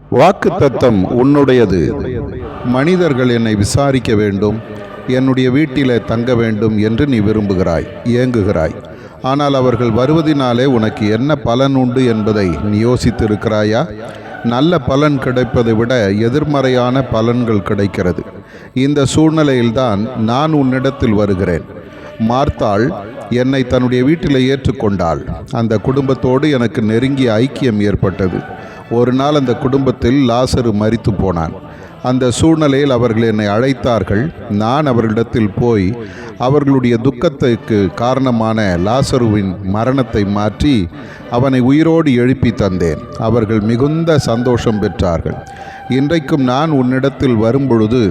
வாக்குத்தத்தம் உன்னுடையது. மனிதர்கள் என்னை விசாரிக்க வேண்டும், என்னுடைய வீட்டிலே தங்க வேண்டும் என்று நீ விரும்புகிறாய், ஏங்குகிறாய். ஆனால் அவர்கள் வருவதினாலே உனக்கு என்ன பலன் உண்டு என்பதை நீ யோசித்திருக்கிறாயா? நல்ல பலன் கிடைப்பதை விட எதிர்மறையான பலன்கள் கிடைக்கிறது. இந்த சூழ்நிலையில்தான் நான் உன்னிடத்தில் வருகிறேன். மார்த்தாள் என்னை தன்னுடைய வீட்டில் ஏற்றுக்கொண்டாள். அந்த குடும்பத்தோடு எனக்கு நெருங்கிய ஐக்கியம் ஏற்பட்டது. ஒரு நாள் அந்த குடும்பத்தில் லாசரு மரித்து போனான். அந்த சூழ்நிலையில் அவர்கள் என்னை அழைத்தார்கள். நான் அவர்களிடத்தில் போய் அவர்களுடைய துக்கத்துக்கு காரணமான லாசருவின் மரணத்தை மாற்றி அவனை உயிரோடு எழுப்பி தந்தேன். அவர்கள் மிகுந்த சந்தோஷம் பெற்றார்கள். இன்றைக்கும் நான் உன்னிடத்தில் வரும்பொழுது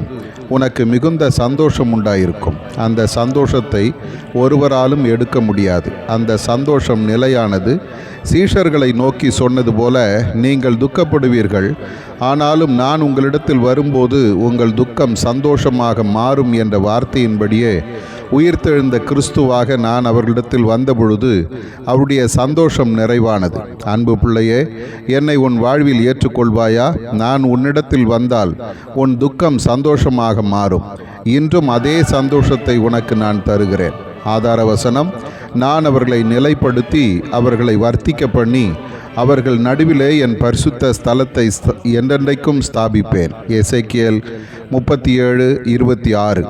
உனக்கு மிகுந்த சந்தோஷம் உண்டாயிருக்கும். அந்த சந்தோஷத்தை ஒருவராலும் எடுக்க முடியாது. அந்த சந்தோஷம் நிலையானது. சீஷர்களை நோக்கி சொன்னது போல, நீங்கள் துக்கப்படுவீர்கள், ஆனாலும் நான் உங்களிடத்தில் வரும்போது உங்கள் துக்கம் சந்தோஷமாக மாறும் என்ற வார்த்தையின்படியே உயிர்த்தெழுந்த கிறிஸ்துவாக நான் அவர்களிடத்தில் வந்தபொழுது அவருடைய சந்தோஷம் நிறைவானது. அன்பு பிள்ளையே, என்னை உன் வாழ்வில் ஏற்றுக்கொள்வாயா? நான் உன்னிடத்தில் வந்தால் உன் துக்கம் சந்தோஷமாக மாறும். இன்றும் அதே சந்தோஷத்தை உனக்கு நான் தருகிறேன். ஆதார வசனம்: நான் அவர்களை நிலைப்படுத்தி அவர்களை வர்த்திக்க பண்ணி அவர்கள் நடுவிலே என் பரிசுத்த ஸ்தலத்தை என்றென்றைக்கும் ஸ்தாபிப்பேன். எசேக்கியேல் 37:26.